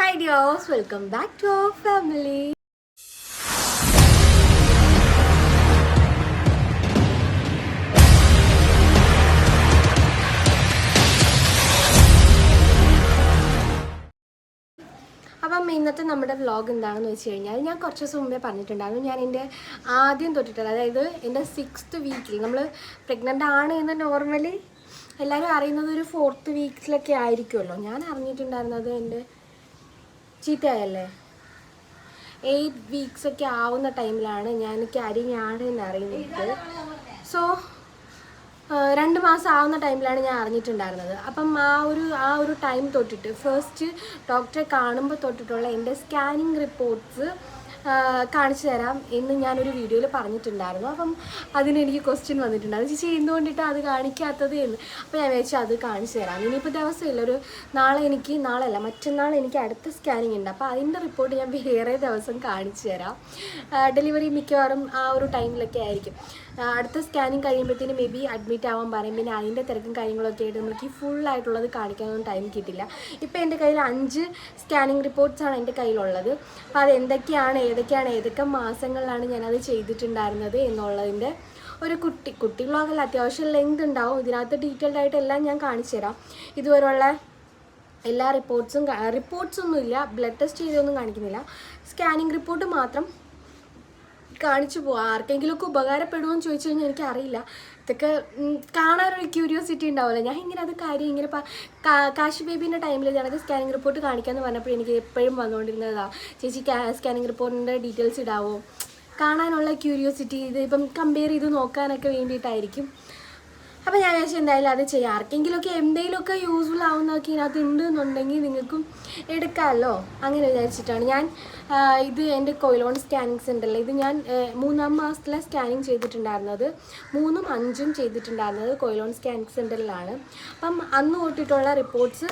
Hi dears, welcome back to our family. അപ്പം ഇന്നത്തെ നമ്മുടെ വ്ളോഗ് എന്താണെന്ന് വെച്ച് കഴിഞ്ഞാൽ ഞാൻ കുറച്ച് ദിവസം മുമ്പേ പറഞ്ഞിട്ടുണ്ടായിരുന്നു. ഞാൻ എൻ്റെ ആദ്യം തൊട്ടിട്ടുള്ളത്, അതായത് എൻ്റെ 6th വീക്കിൽ, നമ്മൾ പ്രഗ്നൻ്റ് ആണ് എന്ന് നോർമലി എല്ലാവരും അറിയുന്നത് ഒരു 4th വീക്കിലൊക്കെ ആയിരിക്കുമല്ലോ. ഞാൻ അറിഞ്ഞിട്ടുണ്ടായിരുന്നത് എൻ്റെ ചീത്തയായല്ലേ 8 വീക്സൊക്കെ ആവുന്ന ടൈമിലാണ് ഞാൻ ക്യാരിങ് ആണ് എന്ന് അറിയുന്നത്. സോ 2 മാസം ആവുന്ന ടൈമിലാണ് ഞാൻ അറിഞ്ഞിട്ടുണ്ടായിരുന്നത്. അപ്പം ആ ഒരു ടൈം തൊട്ടിട്ട് ഫസ്റ്റ് ഡോക്ടറെ കാണുമ്പോൾ തൊട്ടിട്ടുള്ള എൻ്റെ സ്കാനിങ് റിപ്പോർട്ട്സ് കാണിച്ചു തരാം എന്ന് ഞാനൊരു വീഡിയോയിൽ പറഞ്ഞിട്ടുണ്ടായിരുന്നു. അപ്പം അതിനെനിക്ക് ക്വസ്റ്റ്യൻ വന്നിട്ടുണ്ടായിരുന്നു, ചേച്ചി എന്തുകൊണ്ടിട്ട് അത് കാണിക്കാത്തത് എന്ന്. അപ്പോൾ ഞാൻ വിചാരിച്ചു അത് കാണിച്ചു തരാം. ഇനിയിപ്പോൾ ദിവസമില്ല, നാളെയല്ല മറ്റന്നാൾ എനിക്ക് അടുത്ത സ്കാനിങ് ഉണ്ട്. അപ്പോൾ അതിൻ്റെ റിപ്പോർട്ട് ഞാൻ വേറെ ദിവസം കാണിച്ചു തരാം. ഡെലിവറി മിക്കവാറും ആ ഒരു ടൈമിലൊക്കെ ആയിരിക്കും. അടുത്ത സ്കാനിങ് കഴിയുമ്പോഴത്തേന് മേ ബി അഡ്മിറ്റ് ആവാൻ പറയും. പിന്നെ അതിൻ്റെ തിരക്കും കാര്യങ്ങളൊക്കെ ആയിട്ട് നമുക്ക് ഫുള്ളായിട്ടുള്ളത് കാണിക്കാനൊന്നും ടൈം കിട്ടില്ല. ഇപ്പോൾ എൻ്റെ കയ്യിൽ 5 സ്കാനിങ് റിപ്പോർട്ട്സാണ് എൻ്റെ കയ്യിലുള്ളത്. അപ്പോൾ അത് ഏതൊക്കെ മാസങ്ങളിലാണ് ഞാനത് ചെയ്തിട്ടുണ്ടായിരുന്നത് എന്നുള്ളതിൻ്റെ ഒരു കുട്ടി വ്ളോഗല്ല, അത്യാവശ്യം ലെങ്ത് ഉണ്ടാവും. ഇതിനകത്ത് ഡീറ്റെയിൽഡ് ആയിട്ട് എല്ലാം ഞാൻ കാണിച്ചു തരാം. ഇതുവരെയുള്ള എല്ലാ റിപ്പോർട്ട്സൊന്നുമില്ല, ബ്ലഡ് ടെസ്റ്റ് ചെയ്തൊന്നും കാണിക്കുന്നില്ല, സ്കാനിങ് റിപ്പോർട്ട് മാത്രം കാണിച്ചു പോവാം. ആർക്കെങ്കിലുമൊക്കെ ഉപകാരപ്പെടുമെന്ന് ചോദിച്ചു കഴിഞ്ഞാൽ എനിക്കറിയില്ല. ഇതൊക്കെ കാണാനൊരു ക്യൂരിയോസിറ്റി ഉണ്ടാവില്ല. ഞാൻ ഇങ്ങനെ അത് കാര്യം ഇങ്ങനെ കാശി ബേബീൻ്റെ ടൈമിൽ ഞങ്ങൾക്ക് സ്കാനിങ് റിപ്പോർട്ട് കാണിക്കാമെന്ന് പറഞ്ഞപ്പോൾ എനിക്ക് എപ്പോഴും വന്നുകൊണ്ടിരുന്നതാണ്, ചേച്ചി സ്കാനിങ് റിപ്പോർട്ടിൻ്റെ ഡീറ്റെയിൽസ് ഇടാവോ, കാണാനുള്ള ക്യൂരിയോസിറ്റി, ഇത് ഇപ്പം കമ്പയർ ചെയ്ത് നോക്കാനൊക്കെ വേണ്ടിയിട്ടായിരിക്കും. അപ്പോൾ ഞാൻ വിചാരിച്ചു എന്തായാലും അത് ചെയ്യാം. ആർക്കെങ്കിലുമൊക്കെ എന്തെങ്കിലുമൊക്കെ യൂസ്ഫുൾ ആവുന്നതൊക്കെ ഇതിനകത്ത് ഉണ്ട് എന്നുണ്ടെങ്കിൽ നിങ്ങൾക്കും എടുക്കാമല്ലോ, അങ്ങനെ വിചാരിച്ചിട്ടാണ് ഞാൻ ഇത് എൻ്റെ കൊയിലോൺ സ്കാനിങ് സെൻ്ററിൽ ഇത് ഞാൻ 3-ാം മാസത്തിലെ സ്കാനിങ് ചെയ്തിട്ടുണ്ടായിരുന്നത്, 3ഉം 5ഉം ചെയ്തിട്ടുണ്ടായിരുന്നത് കൊയിലോൺ സ്കാനിങ് സെൻ്ററിലാണ്. അപ്പം അന്ന് തൊട്ടിട്ടുള്ള റിപ്പോർട്ട്സ്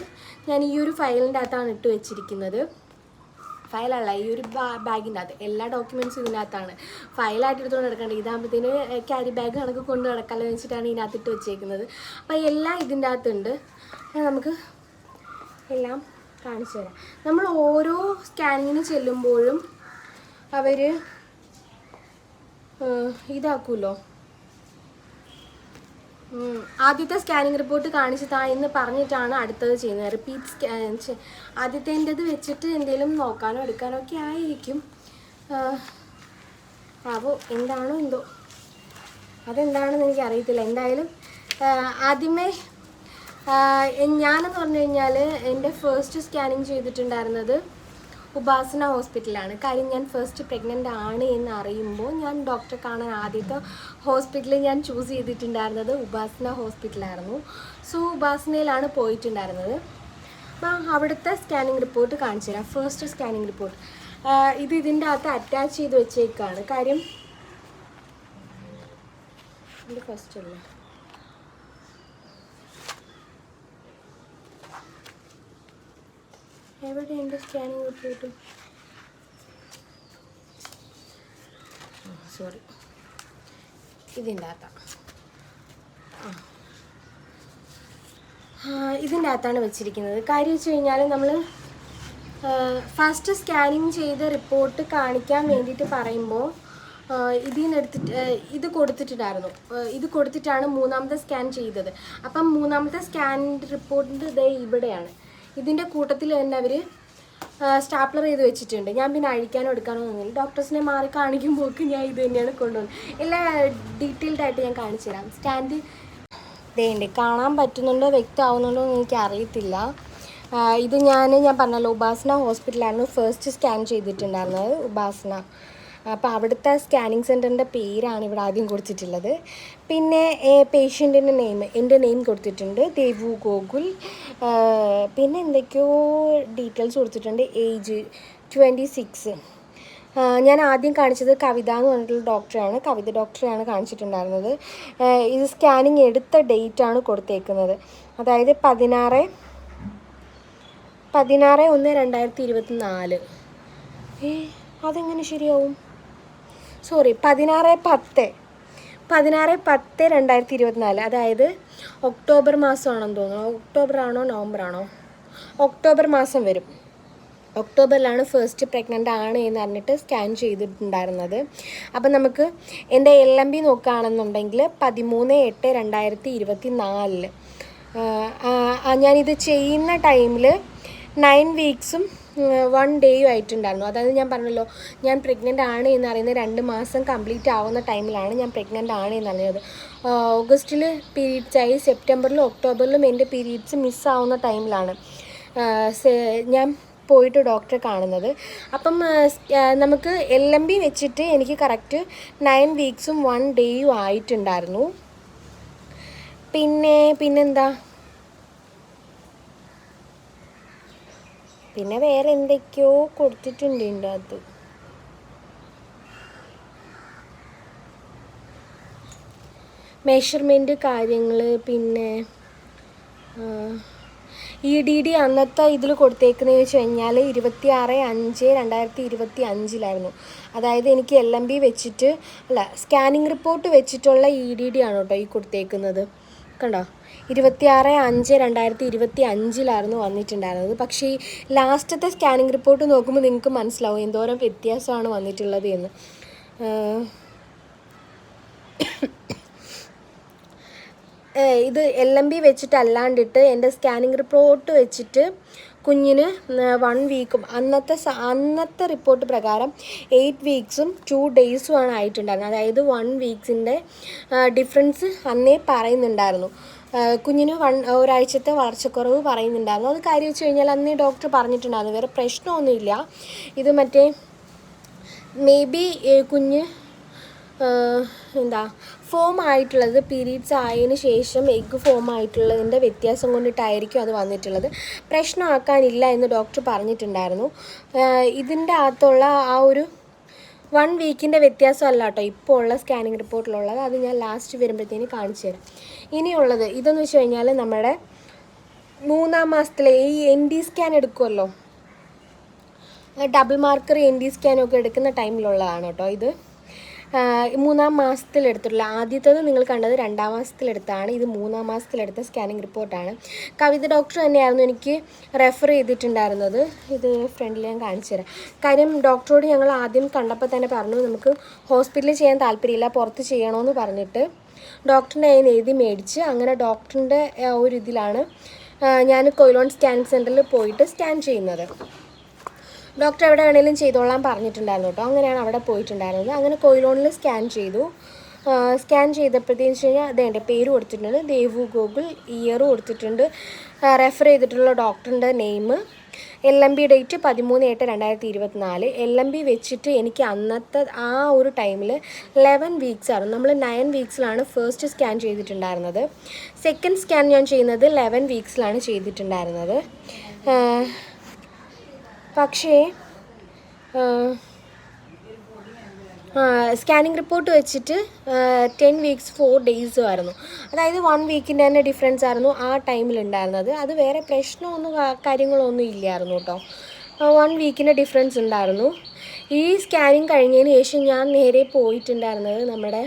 ഞാൻ ഈ ഒരു ഫയലിൻ്റെ അകത്താണ് ഇട്ട് വെച്ചിരിക്കുന്നത്. ഫയലല്ല, ഈ ഒരു ബാഗിൻ്റെ അകത്ത് എല്ലാ ഡോക്യുമെൻറ്റ്സും ഇതിനകത്താണ്. ഫയലായിട്ട് എടുത്തുകൊണ്ട് നടക്കേണ്ടത്, ഇതാകുമ്പോഴത്തേന് ക്യാരി ബാഗ് കണക്ക് കൊണ്ട് നടക്കാമല്ലോ വെച്ചിട്ടാണ് ഇതിനകത്തിട്ട് വെച്ചേക്കുന്നത്. അപ്പോൾ എല്ലാം ഇതിൻ്റെ അകത്തുണ്ട്. നമുക്ക് എല്ലാം കാണിച്ചു തരാം. നമ്മൾ ഓരോ സ്കാനിങ്ങിന് ചെല്ലുമ്പോഴും അവർ ഇതാക്കുമല്ലോ, ആദ്യത്തെ സ്കാനിങ് റിപ്പോർട്ട് കാണിച്ച് എന്ന് പറഞ്ഞിട്ടാണ് അടുത്തത് ചെയ്യുന്നത്. റിപ്പീറ്റ് ആദ്യത്തേൻ്റെത് വെച്ചിട്ട് എന്തെങ്കിലും നോക്കാനോ എടുക്കാനോ ഒക്കെ ആയിരിക്കും. എന്താണോ എന്തോ, അതെന്താണെന്ന് എനിക്കറിയത്തില്ല. എന്തായാലും ആദ്യമേ ഞാനെന്ന് പറഞ്ഞു കഴിഞ്ഞാൽ എൻ്റെ ഫസ്റ്റ് സ്കാനിങ് ചെയ്തിട്ടുണ്ടായിരുന്നത് ഉപാസന ഹോസ്പിറ്റലാണ്. കാര്യം ഞാൻ ഫസ്റ്റ് പ്രഗ്നൻ്റ് ആണ് എന്ന് അറിയുമ്പോൾ ഞാൻ ഡോക്ടറെ കാണാൻ ആദ്യത്തെ ഹോസ്പിറ്റലിൽ ഞാൻ ചൂസ് ചെയ്തിട്ടുണ്ടായിരുന്നത് ഉപാസന ഹോസ്പിറ്റലായിരുന്നു. സോ ഉപാസനയിലാണ് പോയിട്ടുണ്ടായിരുന്നത്. അപ്പം അവിടുത്തെ സ്കാനിങ് റിപ്പോർട്ട് കാണിച്ചു തരാം. ഫസ്റ്റ് സ്കാനിങ് റിപ്പോർട്ട് ഇതിൻ്റെ അകത്ത് അറ്റാച്ച് ചെയ്ത് വെച്ചേക്കാണ്. കാര്യം ഇത് ഫസ്റ്റ് അല്ലേ, എവിടെ എൻ്റെ സ്കാനിങ് റിപ്പോർട്ട്, സോറി, ഇതിൻ്റെ അകത്താണ്. ഇതിൻ്റെ അകത്താണ് വെച്ചിരിക്കുന്നത്. കാര്യം വെച്ച് കഴിഞ്ഞാൽ നമ്മൾ ഫസ്റ്റ് സ്കാനിങ് ചെയ്ത റിപ്പോർട്ട് കാണിക്കാൻ വേണ്ടിയിട്ട് പറയുമ്പോൾ ഇത് കൊടുത്തിട്ടുണ്ടായിരുന്നു. ഇത് കൊടുത്തിട്ടാണ് 3ാമത്തെ സ്കാൻ ചെയ്തത്. അപ്പം 3ാമത്തെ സ്കാൻ റിപ്പോർട്ടിൻ്റെ ഇതേ ഇവിടെയാണ്. ഇതിൻ്റെ കൂട്ടത്തിൽ തന്നെ അവർ സ്റ്റാപ്ലർ ചെയ്ത് വെച്ചിട്ടുണ്ട്. ഞാൻ പിന്നെ അഴിക്കാനോ എടുക്കാനോ ഒന്നുമില്ല. ഡോക്ടേഴ്സിനെ മാറി കാണിക്കുമ്പോൾക്ക് ഞാൻ ഇത് തന്നെയാണ് കൊണ്ടുവന്നത്. എല്ലാം ഡീറ്റെയിൽഡായിട്ട് ഞാൻ കാണിച്ചു തരാം. സ്റ്റാൻഡ് ഇതേണ്ട്, കാണാൻ പറ്റുന്നുണ്ടോ വ്യക്തമാവുന്നുണ്ടോ എന്ന് എനിക്കറിയത്തില്ല. ഇത് ഞാൻ പറഞ്ഞല്ലോ ഉപാസന ഹോസ്പിറ്റലായിരുന്നു ഫസ്റ്റ് സ്കാൻ ചെയ്തിട്ടുണ്ടായിരുന്നത്, ഉപാസന. അപ്പോൾ അവിടുത്തെ സ്കാനിങ് സെൻറ്ററിൻ്റെ പേരാണ് ഇവിടെ ആദ്യം കൊടുത്തിട്ടുള്ളത്. പിന്നെ പേഷ്യൻറ്റിൻ്റെ എൻ്റെ നെയിം കൊടുത്തിട്ടുണ്ട്, ദേവു ഗോകുൽ. പിന്നെ എന്തൊക്കെയോ ഡീറ്റെയിൽസ് കൊടുത്തിട്ടുണ്ട്. ഏജ് 26. ഞാൻ ആദ്യം കാണിച്ചത് കവിത എന്ന് പറഞ്ഞിട്ടുള്ള ഡോക്ടറെയാണ്, കവിത ഡോക്ടറെയാണ് കാണിച്ചിട്ടുണ്ടായിരുന്നത്. ഇത് സ്കാനിങ് എടുത്ത ഡേറ്റാണ് കൊടുത്തേക്കുന്നത്, അതായത് 16/1/2024. അതെങ്ങനെ ശരിയാവും? സോറി, 16/10/2024. അതായത് ഒക്ടോബർ മാസമാണെന്ന് തോന്നുന്നു. ഒക്ടോബർ ആണോ നവംബർ ആണോ? ഒക്ടോബർ മാസം വരും. ഒക്ടോബറിലാണ് ഫസ്റ്റ് പ്രഗ്നൻ്റ് ആണ് എന്ന് പറഞ്ഞിട്ട് സ്കാൻ ചെയ്തിട്ടുണ്ടായിരുന്നത്. അപ്പം നമുക്ക് എൻ്റെ LMB നോക്കുകയാണെന്നുണ്ടെങ്കിൽ 13/8/2024. ഞാനിത് ചെയ്യുന്ന ടൈമിൽ 9 വീക്സും 1 ഡേയും ആയിട്ടുണ്ടായിരുന്നു. അതായത് ഞാൻ പറഞ്ഞല്ലോ, ഞാൻ പ്രഗ്നൻ്റ് ആണ് എന്നറിയുന്ന 2 മാസം കംപ്ലീറ്റ് ആവുന്ന ടൈമിലാണ് ഞാൻ പ്രഗ്നൻ്റ് ആണ് എന്നറിഞ്ഞത്. ഓഗസ്റ്റിൽ പീരീഡ്സ് ആയി, സെപ്റ്റംബറിലും ഒക്ടോബറിലും എൻ്റെ പീരീഡ്സ് മിസ്സാവുന്ന ടൈമിലാണ് ഞാൻ പോയിട്ട് ഡോക്ടറെ കാണുന്നത്. അപ്പം നമുക്ക് LMB വെച്ചിട്ട് എനിക്ക് കറക്റ്റ് 9 വീക്സും 1 ഡേയും ആയിട്ടുണ്ടായിരുന്നു. പിന്നെന്താ, പിന്നെ വേറെ എന്തൊക്കെയോ കൊടുത്തിട്ടുണ്ട് ഇതിൻ്റെ അകത്ത്. മെഷർമെൻറ്റ് കാര്യങ്ങൾ, പിന്നെ EDD അന്നത്തെ ഇതിൽ കൊടുത്തേക്കുന്നതെന്ന് വെച്ച് കഴിഞ്ഞാൽ 26/5/2025 അതായത് എനിക്ക് LMB വെച്ചിട്ട് സ്കാനിങ് റിപ്പോർട്ട് വെച്ചിട്ടുള്ള EDD ആണ് കേട്ടോ ഈ കൊടുത്തേക്കുന്നത്. കണ്ടോ, 26/5/2025 വന്നിട്ടുണ്ടായിരുന്നത്. പക്ഷേ ഈ ലാസ്റ്റത്തെ സ്കാനിങ് റിപ്പോർട്ട് നോക്കുമ്പോൾ നിങ്ങൾക്ക് മനസ്സിലാവും എന്തോരം വ്യത്യാസമാണ് വന്നിട്ടുള്ളത് എന്ന്. ഇത് LMB വെച്ചിട്ടല്ലാണ്ടിട്ട് എൻ്റെ സ്കാനിങ് റിപ്പോർട്ട് വെച്ചിട്ട് കുഞ്ഞിന് 1 വീക്കും അന്നത്തെ റിപ്പോർട്ട് പ്രകാരം 8 വീക്സും 2 ഡേയ്സുമാണ് ആയിട്ടുണ്ടായിരുന്നത്. അതായത് 1 വീക്സിൻ്റെ ഡിഫറൻസ് അന്നേ പറയുന്നുണ്ടായിരുന്നു. കുഞ്ഞിന് ഒരാഴ്ചത്തെ വളർച്ചക്കുറവ് പറയുന്നുണ്ടായിരുന്നു. അത് കാര്യം വെച്ച് കഴിഞ്ഞാൽ അന്നേ ഡോക്ടർ പറഞ്ഞിട്ടുണ്ടായിരുന്നു, വേറെ പ്രശ്നമൊന്നുമില്ല. ഇത് മറ്റേ മേ ബി കുഞ്ഞ് ഫോം ആയിട്ടുള്ളത് പീരീഡ്സ് ആയതിന് ശേഷം എഗ്ഗ് ഫോം ആയിട്ടുള്ളതിൻ്റെ വ്യത്യാസം കൊണ്ടിട്ടായിരിക്കും അത് വന്നിട്ടുള്ളത്. പ്രശ്നമാക്കാനില്ല എന്ന് ഡോക്ടർ പറഞ്ഞിട്ടുണ്ടായിരുന്നു. ഇതിൻ്റെ അകത്തുള്ള ആ ഒരു 1 വീക്കിൻ്റെ വ്യത്യാസമല്ല കേട്ടോ ഇപ്പോൾ ഉള്ള സ്കാനിങ് റിപ്പോർട്ടിലുള്ളത്. അത് ഞാൻ ലാസ്റ്റ് വരുമ്പോഴത്തേന് കാണിച്ചു തരാം. ഇനിയുള്ളത് ഇതെന്ന് വെച്ച് കഴിഞ്ഞാൽ നമ്മുടെ 3-ാം മാസത്തിലെ ഈ ND സ്കാൻ എടുക്കുമല്ലോ, ഡബിൾ മാർക്കർ ND സ്കാനൊക്കെ എടുക്കുന്ന ടൈമിലുള്ളതാണ് കേട്ടോ. ഇത് 3-ാം മാസത്തിലെടുത്തിട്ടുള്ള, ആദ്യത്തേത് നിങ്ങൾ കണ്ടത് 2-ാം മാസത്തിലെടുത്താണ്. ഇത് 3-ാം മാസത്തിലെടുത്ത സ്കാനിങ് റിപ്പോർട്ടാണ്. കവിത ഡോക്ടർ തന്നെയായിരുന്നു എനിക്ക് റെഫർ ചെയ്തിട്ടുണ്ടായിരുന്നത്. ഇത് ഫ്രണ്ടിൽ ഞാൻ കാണിച്ചു തരാം. കാര്യം ഡോക്ടറോട് ഞങ്ങൾ ആദ്യം കണ്ടപ്പോൾ തന്നെ പറഞ്ഞു നമുക്ക് ഹോസ്പിറ്റലിൽ ചെയ്യാൻ താല്പര്യമില്ല, പുറത്ത് ചെയ്യണമെന്ന് പറഞ്ഞിട്ട് ഡോക്ടറിൻ്റെ കയ്യിൽ നിന്ന് എഴുതി മേടിച്ച്, അങ്ങനെ ഡോക്ടറിൻ്റെ ഒരു ഇതിലാണ് ഞാൻ കൊയിലോൺ സ്കാനിങ് സെൻറ്ററിൽ പോയിട്ട് സ്കാൻ ചെയ്യുന്നത്. ഡോക്ടർ എവിടെ വേണേലും ചെയ്തോളാൻ പറഞ്ഞിട്ടുണ്ടായിരുന്നു കേട്ടോ. അങ്ങനെയാണ് അവിടെ പോയിട്ടുണ്ടായിരുന്നത്. അങ്ങനെ കൊയിലോണിൽ സ്കാൻ ചെയ്തു. സ്കാൻ ചെയ്തപ്പോഴത്തേന്ന് വെച്ച് കഴിഞ്ഞാൽ അതേൻ്റെ പേര് കൊടുത്തിട്ടുണ്ട്, ദേവു ഗോകുൽ, ഇയർ കൊടുത്തിട്ടുണ്ട്, റെഫർ ചെയ്തിട്ടുള്ള ഡോക്ടറിൻ്റെ നെയിം, LMB ഡേറ്റ് 13/8/2024. LMB വെച്ചിട്ട് എനിക്ക് അന്നത്തെ ആ ഒരു ടൈമിൽ 11 വീക്സ് ആണ്. നമ്മൾ 9 വീക്സിലാണ് ഫസ്റ്റ് സ്കാൻ ചെയ്തിട്ടുണ്ടായിരുന്നത്. സെക്കൻഡ് സ്കാൻ ഞാൻ ചെയ്യുന്നത് 11 വീക്സിലാണ് ചെയ്തിട്ടുണ്ടായിരുന്നത്. പക്ഷേ സ്കാനിങ് റിപ്പോർട്ട് വെച്ചിട്ട് 10 വീക്സ് 4 ഡേയ്സും ആയിരുന്നു. അതായത് 1 വീക്കിൻ്റെ തന്നെ ഡിഫറൻസ് ആയിരുന്നു ആ ടൈമിലുണ്ടായിരുന്നത്. അത് വേറെ പ്രശ്നമൊന്നും കാര്യങ്ങളൊന്നും ഇല്ലായിരുന്നു കേട്ടോ. 1 വീക്കിൻ്റെ ഡിഫറൻസ് ഉണ്ടായിരുന്നു. ഈ സ്കാനിങ് കഴിഞ്ഞതിന് ശേഷം ഞാൻ നേരെ പോയിട്ടുണ്ടായിരുന്നത് നമ്മുടെ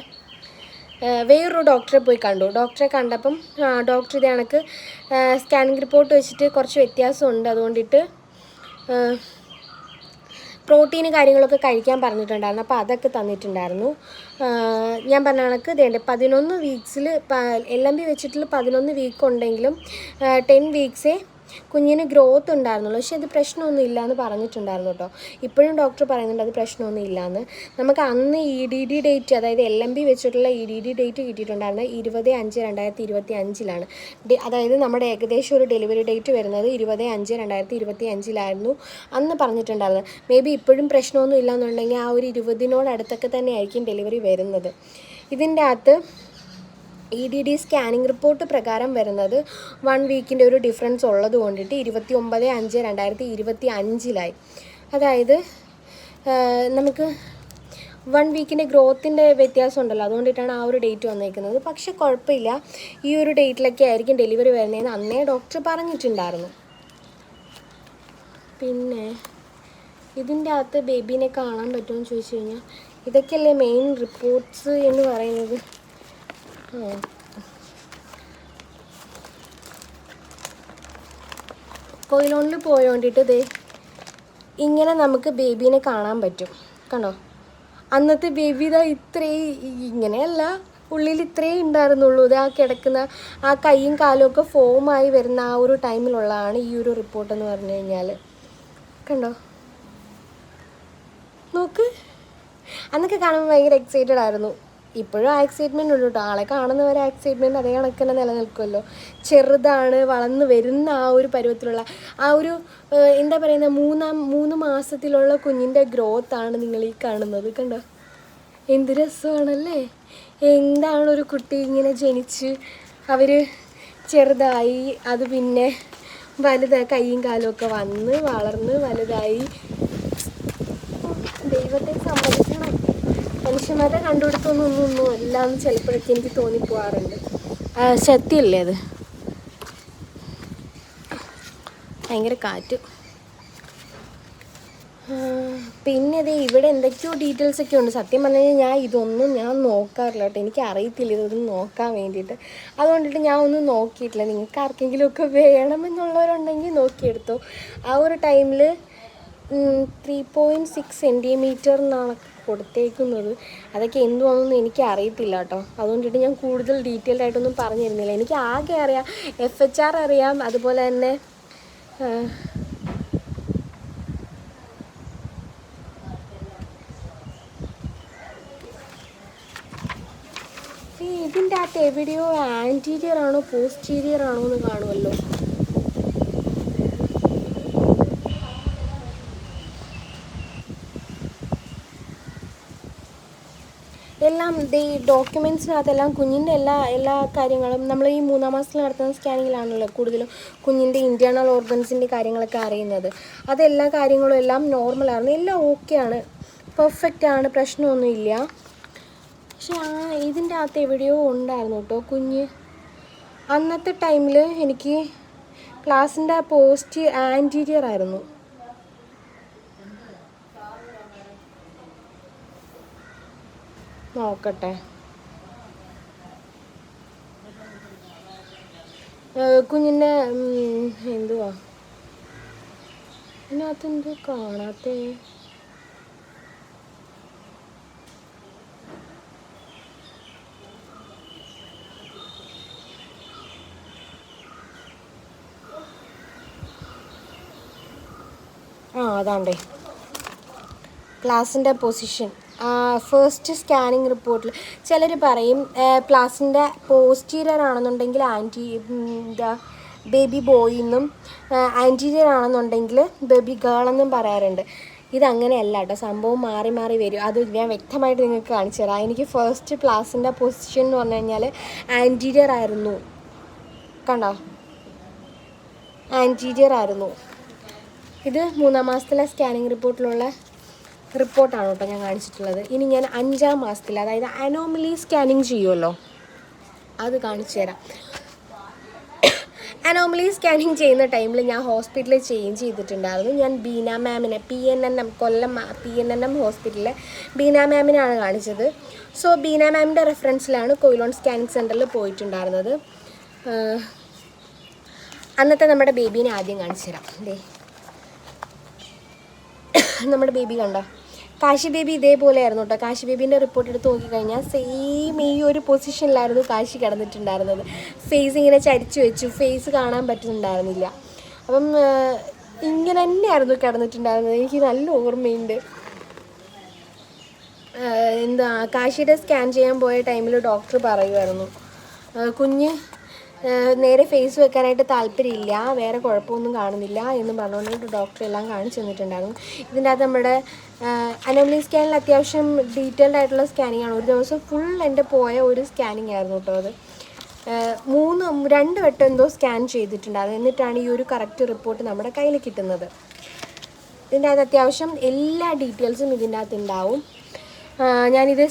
വേറൊരു ഡോക്ടറെ പോയി കണ്ടു. ഡോക്ടറെ കണ്ടപ്പം ഡോക്ടർ ഇത് കണക്ക് സ്കാനിങ് റിപ്പോർട്ട് വെച്ചിട്ട് കുറച്ച് വ്യത്യാസമുണ്ട്, അതുകൊണ്ടിട്ട് പ്രോട്ടീന് കാര്യങ്ങളൊക്കെ കഴിക്കാൻ പറഞ്ഞിട്ടുണ്ടായിരുന്നു. അപ്പോൾ അതൊക്കെ തന്നിട്ടുണ്ടായിരുന്നു. ഞാൻ പറഞ്ഞ കണക്ക് ഇതേണ്ട 11 വീക്സിൽ LMB വെച്ചിട്ടുള്ള 11 വീക്ക് ഉണ്ടെങ്കിലും 10 വീക്സേ കുഞ്ഞിന് ഗ്രോത്ത് ഉണ്ടായിരുന്നുള്ളൂ. പക്ഷേ അത് പ്രശ്നമൊന്നും ഇല്ലയെന്ന് പറഞ്ഞിട്ടുണ്ടായിരുന്നു കേട്ടോ. ഇപ്പോഴും ഡോക്ടർ പറയുന്നുണ്ട് അത് പ്രശ്നമൊന്നും ഇല്ലയെന്ന്. നമുക്ക് അന്ന് EDD ഡേറ്റ്, അതായത് LMB വെച്ചിട്ടുള്ള EDD ഡേറ്റ് കിട്ടിയിട്ടുണ്ടായിരുന്നത് 20/5/2025. അതായത് നമ്മുടെ ഏകദേശം ഒരു ഡെലിവറി ഡേറ്റ് വരുന്നത് 20/5/2025 അന്ന് പറഞ്ഞിട്ടുണ്ടായിരുന്നത്. മേ ബി ഇപ്പോഴും പ്രശ്നമൊന്നും ഇല്ലയെന്നുണ്ടെങ്കിൽ ആ ഒരു 20-നോടടുത്തൊക്കെ തന്നെ ആയിരിക്കും ഡെലിവറി വരുന്നത്. ഇതിൻ്റെ അകത്ത് EDD സ്കാനിങ് റിപ്പോർട്ട് പ്രകാരം വരുന്നത് 1 വീക്കിൻ്റെ ഒരു ഡിഫറൻസ് ഉള്ളത് കൊണ്ടിട്ട് 29/5/2025. അതായത് നമുക്ക് 1 വീക്കിൻ്റെ ഗ്രോത്തിൻ്റെ വ്യത്യാസം ഉണ്ടല്ലോ, അതുകൊണ്ടിട്ടാണ് ആ ഒരു ഡേറ്റ് വന്നേക്കുന്നത്. പക്ഷെ കുഴപ്പമില്ല, ഈ ഒരു ഡേറ്റിലൊക്കെ ആയിരിക്കും ഡെലിവറി വരുന്നതെന്ന് അന്നേ ഡോക്ടർ പറഞ്ഞിട്ടുണ്ടായിരുന്നു. പിന്നെ ഇതിൻ്റെ അകത്ത് ബേബീനെ കാണാൻ പറ്റുമെന്ന് ചോദിച്ചു കഴിഞ്ഞാൽ ഇതൊക്കെയല്ലേ മെയിൻ റിപ്പോർട്ട്സ് എന്ന് പറയുന്നത്. കൊയിലോണിൽ പോയോണ്ടിട്ട് ഇങ്ങനെ നമുക്ക് ബേബീനെ കാണാൻ പറ്റും. കണ്ടോ, അന്നത്തെ ബേബി ഇതാ ഇങ്ങനെയല്ല, ഉള്ളിൽ ഇത്രയും ഉണ്ടായിരുന്നുള്ളൂ. ഇത് ആ കിടക്കുന്ന ആ കൈയും കാലും ഒക്കെ ഫോമായി വരുന്ന ആ ഒരു ടൈമിലുള്ളതാണ് ഈ ഒരു റിപ്പോർട്ടെന്ന് പറഞ്ഞു കഴിഞ്ഞാൽ. കണ്ടോ, നോക്ക്. അന്നൊക്കെ കാണുമ്പോൾ ഭയങ്കര എക്സൈറ്റഡ് ആയിരുന്നു. ഇപ്പോഴും ആ എക്സൈറ്റ്മെൻ്റ് ഉണ്ട് കേട്ടോ. ആളെ കാണുന്നവരെ ആ എക്സൈറ്റ്മെൻറ്റ് അതേ കണക്ക് തന്നെ നിലനിൽക്കുമല്ലോ. ചെറുതാണ്, വളർന്നു വരുന്ന ആ ഒരു പരുവത്തിലുള്ള ആ ഒരു എന്താ പറയുന്ന 3 മാസത്തിലുള്ള കുഞ്ഞിൻ്റെ ഗ്രോത്താണ് നിങ്ങൾ ഈ കാണുന്നത്. കണ്ടോ, എന്ത് രസമാണല്ലേ. എന്താണ് ഒരു കുട്ടി ഇങ്ങനെ ജനിച്ച് അവർ ചെറുതായി, അത് പിന്നെ വലുതായി, കൈയും കാലും ഒക്കെ വന്ന് വളർന്ന് വലുതായി. ദൈവത്തെ സമ്മതിക്കണം. മനുഷ്യന്മാരെ കണ്ടുപിടുത്തൊന്നും എല്ലാം ചിലപ്പോഴൊക്കെ എനിക്ക് തോന്നിപ്പോവാറുണ്ട്. സത്യമല്ലേ അത്? ഭയങ്കര കാറ്റ്. പിന്നെ ഇത് ഇവിടെ എന്തൊക്കെയോ ഡീറ്റെയിൽസ് ഒക്കെ ഉണ്ട്. സത്യം പറഞ്ഞു കഴിഞ്ഞാൽ ഇതൊന്നും ഞാൻ നോക്കാറില്ല കേട്ടോ. എനിക്ക് അറിയത്തില്ല ഇതൊന്നും നോക്കാൻ വേണ്ടിയിട്ട്. അതുകൊണ്ടിട്ട് ഞാൻ ഒന്നും നോക്കിയിട്ടില്ല. നിങ്ങൾക്ക് ആർക്കെങ്കിലുമൊക്കെ വേണമെന്നുള്ളവരുണ്ടെങ്കിൽ നോക്കിയെടുത്തോ. ആ ഒരു ടൈമിൽ 3.6 സെൻറ്റിമീറ്റർ എന്നാണ് കൊടുത്തേക്കുന്നത്. അതൊക്കെ എന്തുവാണെന്നൊന്നും എനിക്ക് അറിയത്തില്ല കേട്ടോ. അതുകൊണ്ടിട്ട് ഞാൻ കൂടുതൽ ഡീറ്റെയിൽഡ് ആയിട്ടൊന്നും പറഞ്ഞു തരുന്നില്ല. എനിക്ക് ആകെ അറിയാം FHR അറിയാം, അതുപോലെ തന്നെ ഇതിൻ്റെ അകത്ത് എവിടെയോ ആൻറ്റീരിയർ ആണോ പോസ്റ്റീരിയർ ആണോ എന്ന് കാണുമല്ലോ. എല്ലാം ഈ ഡോക്യുമെൻറ്റ്സിനകത്തെല്ലാം കുഞ്ഞിൻ്റെ എല്ലാ കാര്യങ്ങളും നമ്മൾ ഈ 3-ാം മാസത്തിൽ നടത്തുന്ന സ്കാനിങ്ങിലാണല്ലോ കൂടുതലും കുഞ്ഞിൻ്റെ ഇൻറ്റേർണൽ ഓർഗൻസിൻ്റെ കാര്യങ്ങളൊക്കെ അറിയുന്നത്. അതെല്ലാ കാര്യങ്ങളും എല്ലാം നോർമലാണ്, എല്ലാം ഓക്കെയാണ്, പെർഫെക്റ്റാണ്, പ്രശ്നമൊന്നുമില്ല. പക്ഷെ ഇതിൻ്റെ അകത്ത് എവിടെയോ ഉണ്ടായിരുന്നു കേട്ടോ കുഞ്ഞ്. അന്നത്തെ ടൈമിൽ എനിക്ക് ക്ലാസ്സിൻ്റെ പോസ്റ്റ് ആൻറ്റീരിയർ ആയിരുന്നു. നോക്കട്ടെ, കുഞ്ഞിൻ്റെ എന്തുവാ ഇതിനകത്തെന്തോ കാണാത്തേ. അതാണ്ടേ ക്ലാസ്സിൻ്റെ പൊസിഷൻ. ഫസ്റ്റ് സ്കാനിങ് റിപ്പോർട്ടിൽ ചിലർ പറയും ക്ലാസ്സിൻ്റെ പോസ്റ്റീരിയർ ആണെന്നുണ്ടെങ്കിൽ ബേബി ബോയ് എന്നും ആൻറ്റീരിയർ ആണെന്നുണ്ടെങ്കിൽ ബേബി ഗേൾ എന്നും പറയാറുണ്ട്. ഇതങ്ങനെയല്ല കേട്ടോ, സംഭവം മാറി മാറി വരും. അത് ഞാൻ വ്യക്തമായിട്ട് നിങ്ങൾക്ക് കാണിച്ചു തരാം. എനിക്ക് ഫസ്റ്റ് ക്ലാസ്സിൻ്റെ പൊസിഷൻ എന്ന് പറഞ്ഞു കഴിഞ്ഞാൽ ആൻറ്റീരിയർ ആയിരുന്നു. കണ്ടോ, ആൻറ്റീരിയർ ആയിരുന്നു. ഇത് 3-ാം മാസത്തിലെ സ്കാനിങ് റിപ്പോർട്ടിലുള്ള റിപ്പോർട്ടാണ് കേട്ടോ ഞാൻ കാണിച്ചിട്ടുള്ളത്. ഇനി ഞാൻ 5-ാം മാസത്തിൽ, അതായത് അനോമലി സ്കാനിങ് ചെയ്യുമല്ലോ, അത് കാണിച്ചു തരാം. അനോമലി സ്കാനിങ് ചെയ്യുന്ന ടൈമിൽ ഞാൻ ഹോസ്പിറ്റലിൽ ചേഞ്ച് ചെയ്തിട്ടുണ്ടായിരുന്നു. ഞാൻ ബീന മാമിനെ കൊല്ലം PNNM ഹോസ്പിറ്റലിലെ ബീന മാമിനാണ് കാണിച്ചത്. സോ ബീന മാമിൻ്റെ റെഫറൻസിലാണ് കൊയിലോൺ സ്കാനിങ് സെൻറ്ററിൽ പോയിട്ടുണ്ടായിരുന്നത്. അന്നത്തെ നമ്മുടെ ബേബീനെ ആദ്യം കാണിച്ചു തരാം. നമ്മുടെ ബേബി കണ്ടോ, കാശി ബേബി ഇതേപോലെ ആയിരുന്നു കേട്ടോ. കാശി ബേബീൻ്റെ റിപ്പോർട്ട് എടുത്ത് നോക്കിക്കഴിഞ്ഞാൽ സെയിം ഈ ഒരു പൊസിഷനിലായിരുന്നു കാശി കിടന്നിട്ടുണ്ടായിരുന്നത്. ഫേസ് ഇങ്ങനെ ചരിച്ചു വെച്ചു, ഫേസ് കാണാൻ പറ്റുന്നുണ്ടായിരുന്നില്ല. അപ്പം ഇങ്ങനെ തന്നെയായിരുന്നു കിടന്നിട്ടുണ്ടായിരുന്നത്. എനിക്ക് നല്ല ഓർമ്മയുണ്ട്. കാശിയുടെ സ്കാൻ ചെയ്യാൻ പോയ ടൈമിൽ ഡോക്ടർ പറയുമായിരുന്നു കുഞ്ഞ് നേരെ ഫേസ് വെക്കാനായിട്ട് താല്പര്യമില്ല, വേറെ കുഴപ്പമൊന്നും കാണുന്നില്ല എന്ന് പറഞ്ഞുകൊണ്ട് ഡോക്ടർ എല്ലാം കാണിച്ചു തന്നിട്ടുണ്ടായിരുന്നു. ഇതിൻ്റെ അകത്ത് നമ്മുടെ അനോമലി സ്കാനിൽ അത്യാവശ്യം ഡീറ്റെയിൽഡ് ആയിട്ടുള്ള സ്കാനിങ് ആണ്. ഒരു ദിവസം ഫുൾ എൻ്റെ പോയ ഒരു സ്കാനിങ് ആയിരുന്നു കേട്ടോ. അത് 2 വട്ടം എന്തോ സ്കാൻ ചെയ്തിട്ടുണ്ടായിരുന്നു. എന്നിട്ടാണ് ഈ ഒരു കറക്റ്റ് റിപ്പോർട്ട് നമ്മുടെ കയ്യിൽ കിട്ടുന്നത്. ഇതിൻ്റെ അകത്ത് അത്യാവശ്യം എല്ലാ ഡീറ്റെയിൽസും ഇതിൻ്റെ അകത്ത് ഉണ്ടാവും. ഞാനിത്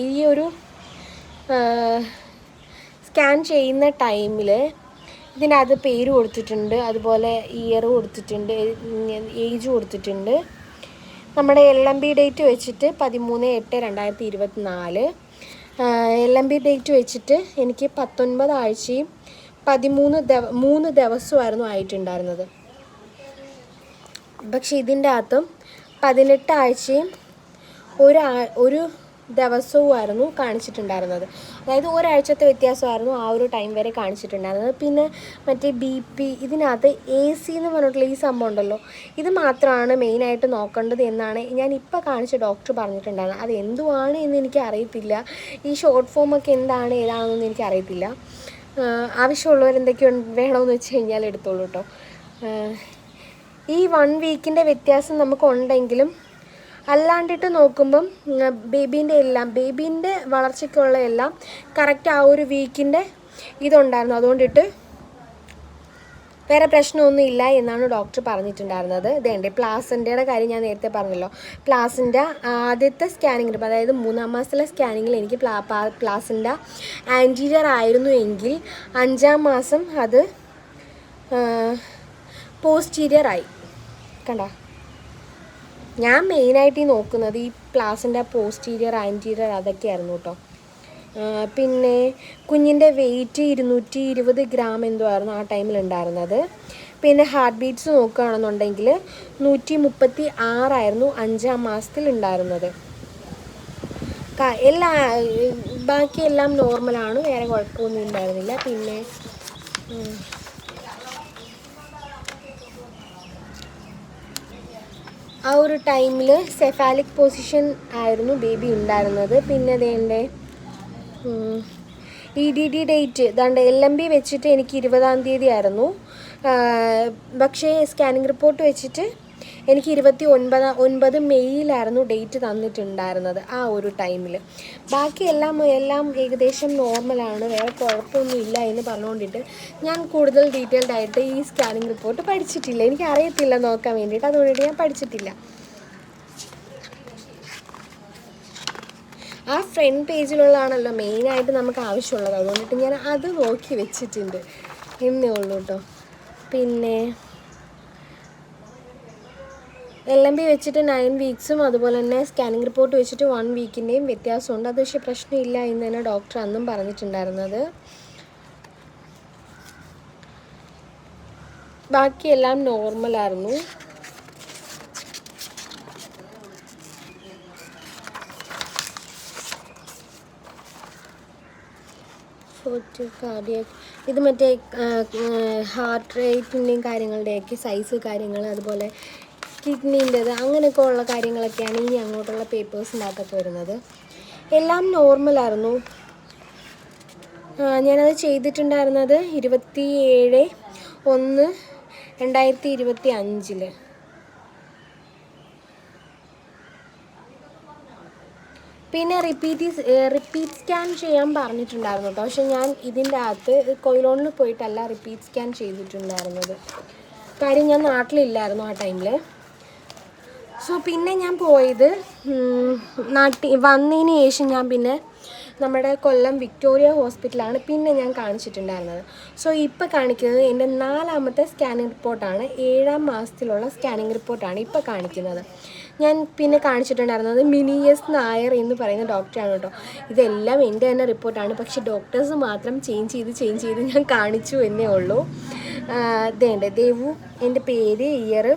ഈ ഒരു സ്കാൻ ചെയ്യുന്ന ടൈമിൽ ഇതിൻ്റെ അത് പേര് കൊടുത്തിട്ടുണ്ട്, അതുപോലെ ഇയർ കൊടുത്തിട്ടുണ്ട്, ഏജ് കൊടുത്തിട്ടുണ്ട്. നമ്മുടെ LMB ഡേറ്റ് വെച്ചിട്ട് 13/8/2024. LMB ഡേറ്റ് വെച്ചിട്ട് എനിക്ക് 19 ആഴ്ചയും 3 ദിവസമായിരുന്നു ആയിട്ടുണ്ടായിരുന്നത്. പക്ഷേ ഇതിൻ്റെ അകത്തും 18 ആഴ്ചയും ഒരു ദിവസവുമായിരുന്നു കാണിച്ചിട്ടുണ്ടായിരുന്നത്. അതായത് ഒരാഴ്ചത്തെ വ്യത്യാസമായിരുന്നു ആ ഒരു ടൈം വരെ കാണിച്ചിട്ടുണ്ടായിരുന്നത്. പിന്നെ മറ്റേ BP ഇതിനകത്ത് AC എന്ന് പറഞ്ഞിട്ടുള്ള ഈ സംഭവം ഉണ്ടല്ലോ, ഇത് മാത്രമാണ് മെയിനായിട്ട് നോക്കേണ്ടത് എന്നാണ് ഞാൻ ഇപ്പോൾ കാണിച്ച ഡോക്ടർ പറഞ്ഞിട്ടുണ്ടായിരുന്നത്. അത് എന്തുവാണ് എന്ന് എനിക്ക് അറിയത്തില്ല. ഈ ഷോർട്ട് ഫോമൊക്കെ എന്താണ് ഏതാണെന്നൊന്നും എനിക്ക് അറിയത്തില്ല. ആവശ്യമുള്ളവരെന്തൊക്കെ വേണമെന്ന് വെച്ച് കഴിഞ്ഞാൽ എടുത്തോളൂ കേട്ടോ. ഈ 1 വീക്കിൻ്റെ വ്യത്യാസം നമുക്കുണ്ടെങ്കിലും അല്ലാണ്ടിട്ട് നോക്കുമ്പം ബേബീൻ്റെ വളർച്ചയ്ക്കുള്ള എല്ലാം കറക്റ്റ് ആ ഒരു വീക്കിൻ്റെ ഇതുണ്ടായിരുന്നു. അതുകൊണ്ടിട്ട് വേറെ പ്രശ്നമൊന്നും ഇല്ല എന്നാണ് ഡോക്ടർ പറഞ്ഞിട്ടുണ്ടായിരുന്നത്. ഇതേണ്ടേ പ്ലാസൻ്റയുടെ കാര്യം ഞാൻ നേരത്തെ പറഞ്ഞല്ലോ. പ്ലാസൻ്റ ആദ്യത്തെ സ്കാനിങ്ങിൽ, അതായത് 3-ാം മാസത്തിലെ സ്കാനിങ്ങിൽ എനിക്ക് പ്ലാസൻ്റ ആൻറ്റീരിയർ ആയിരുന്നു എങ്കിൽ 5-ാം മാസം അത് പോസ്റ്റീരിയർ ആയി. കണ്ടോ, ഞാൻ മെയിനായിട്ട് ഈ നോക്കുന്നത് ഈ പ്ലാസൻ്റ പോസ്റ്റീരിയർ ആൻറ്റീരിയർ അതൊക്കെയായിരുന്നു കേട്ടോ. പിന്നെ കുഞ്ഞിൻ്റെ വെയിറ്റ് 220 ഗ്രാം എന്തോ ആയിരുന്നു ആ ടൈമിൽ ഉണ്ടായിരുന്നത്. പിന്നെ ഹാർട്ട് ബീറ്റ്സ് നോക്കുകയാണെന്നുണ്ടെങ്കിൽ 136 ആയിരുന്നു 5-ാം മാസത്തിൽ ഉണ്ടായിരുന്നത്. ബാക്കിയെല്ലാം നോർമലാണ്, വേറെ കുഴപ്പമൊന്നും ഉണ്ടായിരുന്നില്ല. പിന്നെ ആ ഒരു ടൈമിൽ സെഫാലിക് പൊസിഷൻ ആയിരുന്നു ബേബി ഉണ്ടായിരുന്നത്. പിന്നെ അതേണ്ടേ EDD ഡേറ്റ് ദാണ്ട് LMB വെച്ചിട്ട് എനിക്ക് 20-ാം തീയതി ആയിരുന്നു. പക്ഷേ സ്കാനിങ് റിപ്പോർട്ട് വെച്ചിട്ട് എനിക്ക് 29 മെയ്യിലായിരുന്നു ഡേറ്റ് തന്നിട്ടുണ്ടായിരുന്നത് ആ ഒരു ടൈമിൽ. ബാക്കി എല്ലാം ഏകദേശം നോർമലാണ്, വേറെ കുഴപ്പമൊന്നും ഇല്ല എന്ന് പറഞ്ഞുകൊണ്ടിട്ട് ഞാൻ കൂടുതൽ ഡീറ്റെയിൽഡ് ആയിട്ട് ഈ സ്കാനിങ് റിപ്പോർട്ട് പഠിച്ചിട്ടില്ല. എനിക്ക് അറിയത്തില്ല നോക്കാൻ വേണ്ടിയിട്ട്, അതുകൊണ്ടിട്ട് ഞാൻ പഠിച്ചിട്ടില്ല. ആ ഫ്രണ്ട് പേജിലുള്ളതാണല്ലോ മെയിനായിട്ട് നമുക്ക് ആവശ്യമുള്ളത്, അതുകൊണ്ടിട്ട് ഞാൻ അത് നോക്കി വെച്ചിട്ടുണ്ട് എന്നേ ഉള്ളൂ കേട്ടോ. പിന്നെ LMB വെച്ചിട്ട് 9 വീക്സും അതുപോലെ തന്നെ സ്കാനിങ് റിപ്പോർട്ട് വെച്ചിട്ട് 1 വീക്കിൻ്റെയും വ്യത്യാസമുണ്ട്. അത് പക്ഷേ പ്രശ്നമില്ല എന്ന് തന്നെ ഡോക്ടർ അന്നും പറഞ്ഞിട്ടുണ്ടായിരുന്നത്. ബാക്കിയെല്ലാം നോർമലായിരുന്നു. കാർഡിയക് ഇത് മറ്റേ ഹാർട്ട് റേറ്റിൻ്റെയും കാര്യങ്ങളുടെയൊക്കെ സൈസ് കാര്യങ്ങൾ, അതുപോലെ കിഡ്നീൻ്റെത്, അങ്ങനെയൊക്കെ ഉള്ള കാര്യങ്ങളൊക്കെയാണ് ഇനി അങ്ങോട്ടുള്ള പേപ്പേഴ്സിനകത്തൊക്കെ വരുന്നത്. എല്ലാം നോർമലായിരുന്നു. ഞാനത് ചെയ്തിട്ടുണ്ടായിരുന്നത് 27/1/2025. പിന്നെ റിപ്പീറ്റ് സ്കാൻ ചെയ്യാൻ പറഞ്ഞിട്ടുണ്ടായിരുന്നു കേട്ടോ. പക്ഷെ ഞാൻ ഇതിൻ്റെ അകത്ത് കൊയിലോണിൽ പോയിട്ടല്ല റിപ്പീറ്റ് സ്കാൻ ചെയ്തിട്ടുണ്ടായിരുന്നത്. കാര്യം ഞാൻ നാട്ടിലില്ലായിരുന്നു ആ ടൈമിൽ. സോ പിന്നെ ഞാൻ പോയത് നാട്ടിൽ വന്നതിന് ശേഷം ഞാൻ പിന്നെ നമ്മുടെ കൊല്ലം വിക്ടോറിയ ഹോസ്പിറ്റലാണ് പിന്നെ ഞാൻ കാണിച്ചിട്ടുണ്ടായിരുന്നത്. സോ ഇപ്പോൾ കാണിക്കുന്നത് എൻ്റെ 4ാമത്തെ സ്കാനിങ് റിപ്പോർട്ടാണ്. 7-ാം മാസത്തിലുള്ള സ്കാനിങ് റിപ്പോർട്ടാണ് ഇപ്പോൾ കാണിക്കുന്നത്. ഞാൻ പിന്നെ കാണിച്ചിട്ടുണ്ടായിരുന്നത് മിനിയസ് നായർ എന്ന് പറയുന്ന ഡോക്ടറാണ് കേട്ടോ. ഇതെല്ലാം എൻ്റെ തന്നെ റിപ്പോർട്ടാണ്, പക്ഷേ ഡോക്ടേഴ്സ് മാത്രം ചേഞ്ച് ചെയ്ത് ഞാൻ കാണിച്ചു എന്നേ ഉള്ളൂ. ദേവു എൻ്റെ പേര്, ഇയർ,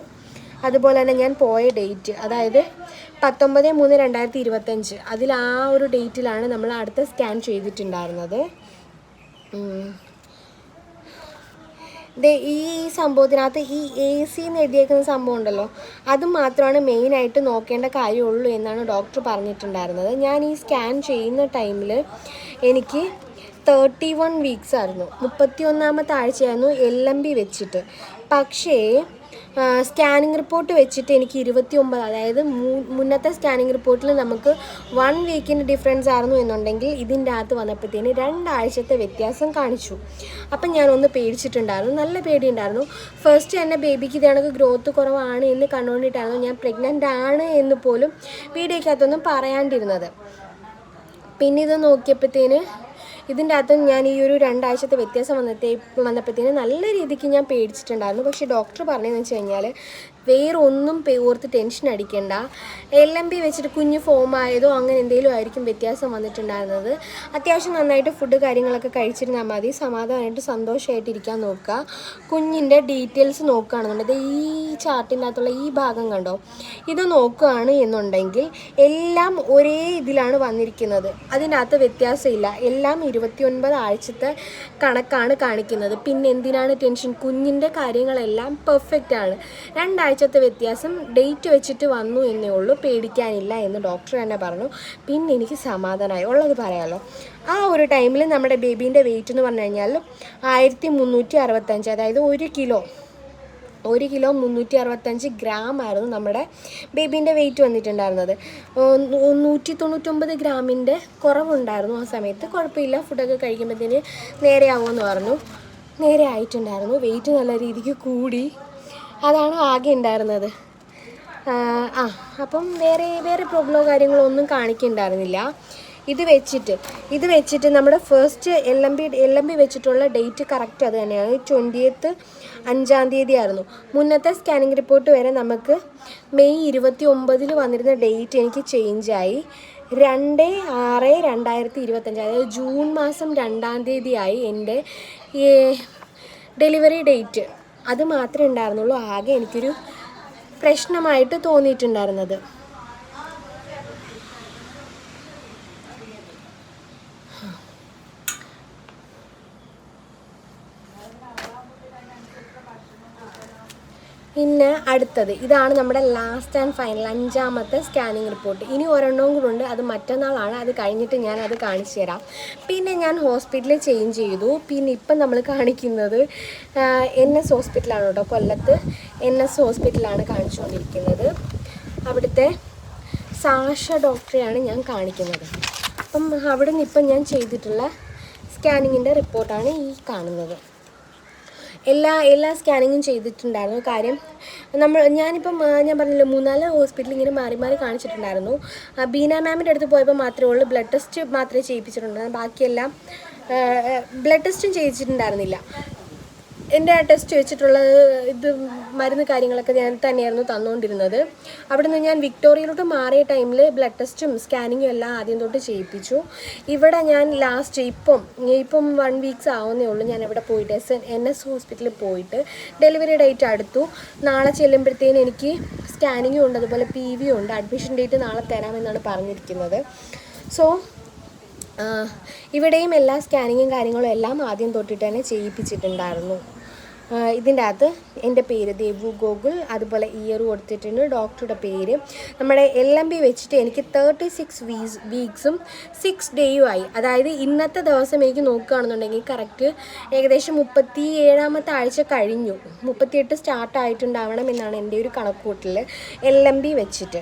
അതുപോലെ തന്നെ ഞാൻ പോയ ഡേറ്റ്, അതായത് 19/3/2025. അതിൽ ആ ഒരു ഡേറ്റിലാണ് നമ്മൾ അടുത്ത സ്കാൻ ചെയ്തിട്ടുണ്ടായിരുന്നത്. ഈ സംഭവത്തിനകത്ത് ഈ AC എന്ന് എഴുതിയേക്കുന്ന സംഭവം ഉണ്ടല്ലോ, അത് മാത്രമാണ് മെയിനായിട്ട് നോക്കേണ്ട കാര്യമുള്ളൂ എന്നാണ് ഡോക്ടർ പറഞ്ഞിട്ടുണ്ടായിരുന്നത്. ഞാൻ ഈ സ്കാൻ ചെയ്യുന്ന ടൈമിൽ എനിക്ക് 31 വീക്സ് ആയിരുന്നു, 31ാമത്തെ ആഴ്ചയായിരുന്നു LMB വെച്ചിട്ട്. പക്ഷേ സ്കാനിങ് റിപ്പോർട്ട് വെച്ചിട്ട് എനിക്ക് 29, അതായത് മുന്നത്തെ സ്കാനിങ് റിപ്പോർട്ടിൽ നമുക്ക് 1 വീക്കിൻ്റെ ഡിഫറൻസ് ആയിരുന്നു എന്നുണ്ടെങ്കിൽ ഇതിൻ്റെ അകത്ത് വന്നപ്പോഴത്തേന് 2 ആഴ്ചത്തെ വ്യത്യാസം കാണിച്ചു. അപ്പം ഞാനൊന്ന് പേടിച്ചിട്ടുണ്ടായിരുന്നു, നല്ല പേടിയുണ്ടായിരുന്നു. ഫസ്റ്റ് തന്നെ ബേബിക്ക് ഇത് കണക്ക് ഗ്രോത്ത് കുറവാണ് എന്ന് കണ്ടുകൊണ്ടിട്ടായിരുന്നു ഞാൻ പ്രഗ്നൻ്റ് ആണ് എന്ന് പോലും വീഡിയോയ്ക്കകത്തൊന്നും പറയാണ്ടിരുന്നത്. പിന്നെ ഇത് നോക്കിയപ്പോഴത്തേന് ഇതിൻ്റെ അകത്ത് ഞാൻ ഈ ഒരു 2 ആഴ്ചത്തെ വ്യത്യാസം വന്നപ്പോഴത്തേന് നല്ല രീതിക്ക് ഞാൻ പേടിച്ചിട്ടുണ്ടായിരുന്നു. പക്ഷേ ഡോക്ടർ പറഞ്ഞതെന്ന് വെച്ച് കഴിഞ്ഞാൽ വേറെ ഒന്നും ഓർത്ത് ടെൻഷൻ അടിക്കേണ്ട. LMB വെച്ചിട്ട് കുഞ്ഞ് ഫോം ആയതോ അങ്ങനെ എന്തെങ്കിലും ആയിരിക്കും വ്യത്യാസം വന്നിട്ടുണ്ടായിരുന്നത്. അത്യാവശ്യം നന്നായിട്ട് ഫുഡ് കാര്യങ്ങളൊക്കെ കഴിച്ചിരുന്നാൽ മതി. സമാധാനമായിട്ട് സന്തോഷമായിട്ടിരിക്കാൻ നോക്കുക. കുഞ്ഞിൻ്റെ ഡീറ്റെയിൽസ് നോക്കുകയാണെന്നുണ്ടെങ്കിൽ ഈ ചാർട്ടിൻ്റെ അകത്തുള്ള ഈ ഭാഗം കണ്ടോ, ഇത് നോക്കുകയാണ് എന്നുണ്ടെങ്കിൽ എല്ലാം ഒരേ ഇതിലാണ് വന്നിരിക്കുന്നത്. അതിനകത്ത് വ്യത്യാസമില്ല. എല്ലാം 29 ആഴ്ചത്തെ കണക്കാണ് കാണിക്കുന്നത്. പിന്നെ എന്തിനാണ് ടെൻഷൻ? കുഞ്ഞിൻ്റെ കാര്യങ്ങളെല്ലാം പെർഫെക്റ്റ് ആണ്. 2 ആഴ്ചത്തെ വ്യത്യാസം ഡേറ്റ് വെച്ചിട്ട് വന്നു എന്നേ ഉള്ളൂ, പേടിക്കാനില്ല എന്ന് ഡോക്ടർ തന്നെ പറഞ്ഞു. പിന്നെ എനിക്ക് സമാധാനമായി. ഉള്ളത് പറയാമല്ലോ. ആ ഒരു ടൈമിൽ നമ്മുടെ ബേബീൻ്റെ വെയിറ്റ് എന്ന് പറഞ്ഞു കഴിഞ്ഞാൽ 1365, അതായത് 1 കിലോ 365 ഗ്രാം ആയിരുന്നു നമ്മുടെ ബേബീൻ്റെ വെയിറ്റ് വന്നിട്ടുണ്ടായിരുന്നത്. 199 ഗ്രാമിൻ്റെ കുറവുണ്ടായിരുന്നു ആ സമയത്ത്. കുഴപ്പമില്ല, ഫുഡൊക്കെ കഴിക്കുമ്പോഴത്തേന് നേരെ ആവുമെന്ന് പറഞ്ഞു. നേരെ ആയിട്ടുണ്ടായിരുന്നു. വെയിറ്റ് നല്ല രീതിക്ക് കൂടി. അതാണ് ആകെ ഉണ്ടായിരുന്നത്. അപ്പം വേറെ പ്രോബ്ലമോ കാര്യങ്ങളോ ഒന്നും കാണിക്കുന്നുണ്ടായിരുന്നില്ല. ഇത് വെച്ചിട്ട് നമ്മുടെ ഫസ്റ്റ് LMB വെച്ചിട്ടുള്ള ഡേറ്റ് കറക്റ്റ് അത് തന്നെയാണ്. 20th 5-ാം തീയതി ആയിരുന്നു. മുന്നത്തെ സ്കാനിങ് റിപ്പോർട്ട് വരെ നമുക്ക് മെയ് 29 വന്നിരുന്ന ഡേറ്റ് എനിക്ക് ചേഞ്ചായി. 2/6/2025, അതായത് ജൂൺ മാസം 2-ാം തീയതിയായി എൻ്റെ ഡെലിവറി ഡേറ്റ്. അത് മാത്രമേ ഉണ്ടായിരുന്നുള്ളൂ ആകെ എനിക്കൊരു പ്രശ്നമായിട്ട് തോന്നിയിട്ടുണ്ടായിരുന്നത്. പിന്നെ അടുത്തത് ഇതാണ് നമ്മുടെ ലാസ്റ്റ് ആൻഡ് ഫൈനൽ 5-ാമത്തെ സ്കാനിങ് റിപ്പോർട്ട്. ഇനി ഒരെണ്ണവും കൂടെ ഉണ്ട്. അത് മറ്റന്നാളാണ്. അത് കഴിഞ്ഞിട്ട് ഞാൻ അത് കാണിച്ചു തരാം. പിന്നെ ഞാൻ ഹോസ്പിറ്റലിൽ ചേഞ്ച് ചെയ്തു. പിന്നെ ഇപ്പം നമ്മൾ കാണിക്കുന്നത് NS ഹോസ്പിറ്റലാണ് കേട്ടോ. കൊല്ലത്ത് NS ഹോസ്പിറ്റലാണ് കാണിച്ചുകൊണ്ടിരിക്കുന്നത്. അവിടുത്തെ സാഷ ഡോക്ടറെയാണ് ഞാൻ കാണിക്കുന്നത്. അപ്പം അവിടെ നിന്ന് ഇപ്പം ഞാൻ ചെയ്തിട്ടുള്ള സ്കാനിങ്ങിൻ്റെ റിപ്പോർട്ടാണ് ഈ കാണുന്നത്. എല്ലാ സ്കാനിങ്ങും ചെയ്തിട്ടുണ്ടായിരുന്നു. കാര്യം ഞാനിപ്പം ഞാൻ പറഞ്ഞില്ല 3-4 ഹോസ്പിറ്റലിൽ ഇങ്ങനെ മാറി കാണിച്ചിട്ടുണ്ടായിരുന്നു. ബീന മാമിൻ്റെ അടുത്ത് പോയപ്പോൾ മാത്രമേ ഉള്ളൂ ബ്ലഡ് ടെസ്റ്റ് മാത്രമേ ചെയ്യിപ്പിച്ചിട്ടുണ്ടായിരുന്നു. ബാക്കിയെല്ലാം ബ്ലഡ് ടെസ്റ്റും ചെയ്യിച്ചിട്ടുണ്ടായിരുന്നില്ല. എൻ്റെ ആ ടെസ്റ്റ് വെച്ചിട്ടുള്ള മരുന്ന് കാര്യങ്ങളൊക്കെ ഞാൻ തന്നെയായിരുന്നു തന്നുകൊണ്ടിരുന്നത്. അവിടെ നിന്ന് ഞാൻ വിക്ടോറിയയിലോട്ട് മാറിയ ടൈമിൽ ബ്ലഡ് ടെസ്റ്റും സ്കാനിങ്ങും എല്ലാം ആദ്യം തൊട്ട് ചെയ്യിപ്പിച്ചു. ഇവിടെ ഞാൻ ലാസ്റ്റ് ഇപ്പം 1 വീക്സ് ആവുന്നേ ഉള്ളൂ. ഞാൻ ഇവിടെ പോയിട്ട് NS ഹോസ്പിറ്റലിൽ പോയിട്ട് ഡെലിവറി ഡേറ്റ് അടുത്തു. നാളെ ചെല്ലുമ്പോഴത്തേന് എനിക്ക് സ്കാനിങ്ങും ഉണ്ട്, അതുപോലെ PV ഉണ്ട്. അഡ്മിഷൻ ഡേറ്റ് നാളെ തരാമെന്നാണ് പറഞ്ഞിരിക്കുന്നത്. സോ ഇവിടെയും എല്ലാ സ്കാനിങ്ങും കാര്യങ്ങളും എല്ലാം ആദ്യം തൊട്ടിട്ട് തന്നെ ചെയ്യിപ്പിച്ചിട്ടുണ്ടായിരുന്നു. ഇതിൻ്റെ അകത്ത് എൻ്റെ പേര് ദേവു ഗോകുൽ, അതുപോലെ ഇയർ കൊടുത്തിട്ടുണ്ട്, ഡോക്ടറുടെ പേര്. നമ്മുടെ LMB വെച്ചിട്ട് എനിക്ക് 36 വീക്സും 6 ഡേയും ആയി. അതായത് ഇന്നത്തെ ദിവസം എനിക്ക് നോക്കുകയാണെന്നുണ്ടെങ്കിൽ കറക്റ്റ് ഏകദേശം 37-ാമത്തെ ആഴ്ച കഴിഞ്ഞു. 38 സ്റ്റാർട്ടായിട്ടുണ്ടാവണം എന്നാണ് എൻ്റെ ഒരു കണക്കൂട്ടൽ LMB വെച്ചിട്ട്.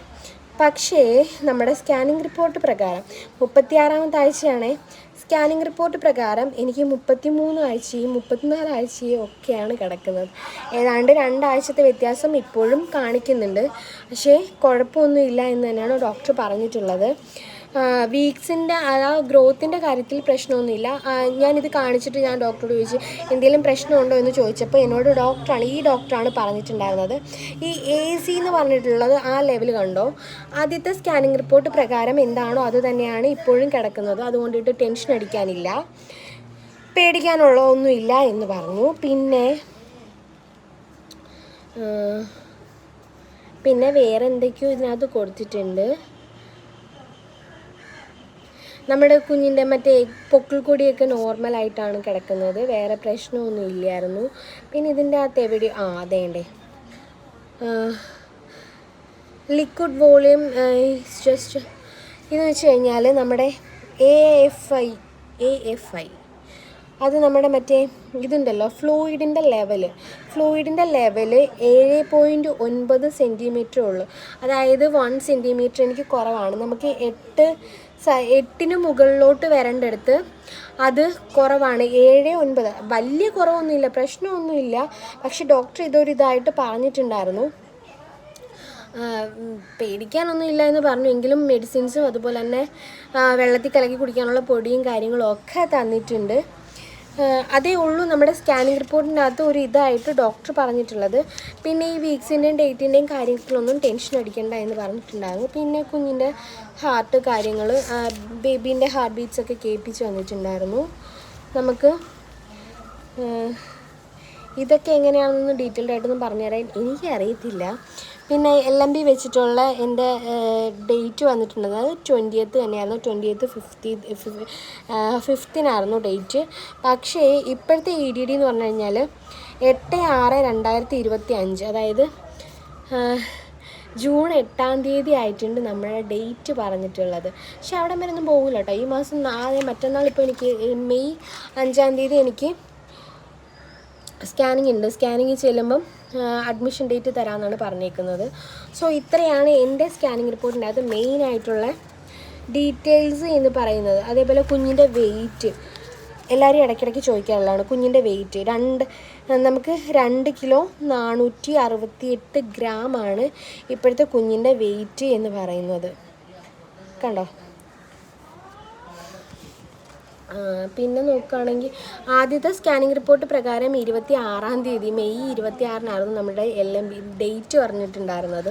പക്ഷേ നമ്മുടെ സ്കാനിങ് റിപ്പോർട്ട് പ്രകാരം 36-ാമത്തെ ആഴ്ചയാണ്. സ്കാനിങ് റിപ്പോർട്ട് പ്രകാരം എനിക്ക് 33 ആഴ്ചയും 34 ആഴ്ചയും ഒക്കെയാണ് കിടക്കുന്നത്. ഏതാണ്ട് 2 ആഴ്ചത്തെ വ്യത്യാസം ഇപ്പോഴും കാണിക്കുന്നുണ്ട്. പക്ഷേ കുഴപ്പമൊന്നുമില്ല എന്ന് തന്നെയാണ് ഡോക്ടർ പറഞ്ഞിട്ടുള്ളത്. വീക്സിൻ്റെ ഗ്രോത്തിൻ്റെ കാര്യത്തിൽ പ്രശ്നമൊന്നുമില്ല. ഞാനിത് കാണിച്ചിട്ട് ഞാൻ ഡോക്ടറോട് ചോദിച്ചു എന്തെങ്കിലും പ്രശ്നമുണ്ടോ എന്ന് ചോദിച്ചപ്പോൾ എന്നോട് ഈ ഡോക്ടറാണ് പറഞ്ഞിട്ടുണ്ടായിരുന്നത്. ഈ AC എന്ന് പറഞ്ഞിട്ടുള്ളത് ആ ലെവൽ കണ്ടോ, ആദ്യത്തെ സ്കാനിങ് റിപ്പോർട്ട് പ്രകാരം എന്താണോ അത് തന്നെയാണ് ഇപ്പോഴും കിടക്കുന്നത്. അതുകൊണ്ടിട്ട് ടെൻഷൻ അടിക്കാനില്ല, പേടിക്കാനുള്ള ഒന്നുമില്ല എന്ന് പറഞ്ഞു. പിന്നെ വേറെ എന്തൊക്കെയോ ഇതിനകത്ത് കൊടുത്തിട്ടുണ്ട്. നമ്മുടെ കുഞ്ഞിൻ്റെ മറ്റേ പൊക്കിൾക്കൊടിയൊക്കെ നോർമലായിട്ടാണ് കിടക്കുന്നത്. വേറെ പ്രശ്നമൊന്നും ഇല്ലായിരുന്നു. പിന്നെ ഇതിൻ്റെ അകത്ത് അതേണ്ടേ ലിക്വിഡ് വോളിയം ജസ്റ്റ് ഇതെന്ന് വെച്ച് കഴിഞ്ഞാൽ നമ്മുടെ AFI അത് നമ്മുടെ മറ്റേ ഇതുണ്ടല്ലോ ഫ്ലൂയിഡിൻ്റെ ലെവല് 7.9 സെൻറ്റിമീറ്റർ ഉള്ളൂ. അതായത് 1 സെൻറ്റിമീറ്റർ എനിക്ക് കുറവാണ്. നമുക്ക് 8-ന് മുകളിലോട്ട് വരേണ്ടടുത്ത് അത് കുറവാണ്. 7-9 വലിയ കുറവൊന്നുമില്ല, പ്രശ്നമൊന്നുമില്ല. പക്ഷെ ഡോക്ടർ ഇതായിട്ട് പറഞ്ഞിട്ടുണ്ടായിരുന്നു. പേടിക്കാനൊന്നുമില്ല എന്ന് പറഞ്ഞു. എങ്കിലും മെഡിസിൻസും അതുപോലെ തന്നെ വെള്ളത്തിൽ കലക്കി കുടിക്കാനുള്ള പൊടിയും കാര്യങ്ങളും ഒക്കെ തന്നിട്ടുണ്ട്. അതേ ഉള്ളൂ നമ്മുടെ സ്കാനിങ് റിപ്പോർട്ടിനകത്ത് ഒരു ഇതായിട്ട് ഡോക്ടർ പറഞ്ഞിട്ടുള്ളത്. പിന്നെ ഈ വീക്സിൻ്റെയും ഡേറ്റിൻ്റെയും കാര്യത്തിലൊന്നും ടെൻഷൻ അടിക്കേണ്ട എന്ന് പറഞ്ഞിട്ടുണ്ടായിരുന്നു. പിന്നെ കുഞ്ഞിൻ്റെ ഹാർട്ട് കാര്യങ്ങൾ, ബേബീൻ്റെ ഹാർട്ട് ബീറ്റ്സൊക്കെ കേൾപ്പിച്ച് വന്നിട്ടുണ്ടായിരുന്നു. നമുക്ക് ഇതൊക്കെ എങ്ങനെയാണെന്ന് ഡീറ്റെയിൽഡ് ആയിട്ടൊന്നും പറഞ്ഞുതരാൻ എനിക്കറിയത്തില്ല. പിന്നെ LMB വെച്ചിട്ടുള്ള എൻ്റെ ഡേറ്റ് വന്നിട്ടുള്ളത് 20th തന്നെയായിരുന്നു. 20th 5th date. പക്ഷേ ഇപ്പോഴത്തെ EDD എന്ന് പറഞ്ഞു കഴിഞ്ഞാൽ 8/6/2025, അതായത് ജൂൺ 8 ആയിട്ടുണ്ട് നമ്മുടെ ഡേറ്റ് പറഞ്ഞിട്ടുള്ളത്. പക്ഷെ അവിടെ വരെ ഒന്നും പോകില്ല കേട്ടോ. ഈ മാസം മറ്റന്നാൾ ഇപ്പോൾ എനിക്ക് മെയ് 5 എനിക്ക് സ്കാനിങ് ഉണ്ട്. സ്കാനിങ് ചെല്ലുമ്പം അഡ്മിഷൻ ഡേറ്റ് തരാമെന്നാണ് പറഞ്ഞേക്കുന്നത്. സോ ഇത്രയാണ് എൻ്റെ സ്കാനിങ് റിപ്പോർട്ടിനകത്ത് മെയിനായിട്ടുള്ള ഡീറ്റെയിൽസ് എന്ന് പറയുന്നത്. അതേപോലെ കുഞ്ഞിൻ്റെ വെയിറ്റ് എല്ലാവരും ഇടയ്ക്കിടയ്ക്ക് ചോദിക്കാറുള്ളതാണ്. കുഞ്ഞിൻ്റെ വെയിറ്റ് നമുക്ക് 2 കിലോ 468 ഗ്രാമാണ് ഇപ്പോഴത്തെ കുഞ്ഞിൻ്റെ വെയിറ്റ് എന്ന് പറയുന്നത്. കണ്ടോ? പിന്നെ നോക്കുകയാണെങ്കിൽ ആദ്യത്തെ സ്കാനിങ് റിപ്പോർട്ട് പ്രകാരം 26 മെയ് 26 നമ്മുടെ LMB ഡേറ്റ് പറഞ്ഞിട്ടുണ്ടായിരുന്നത്.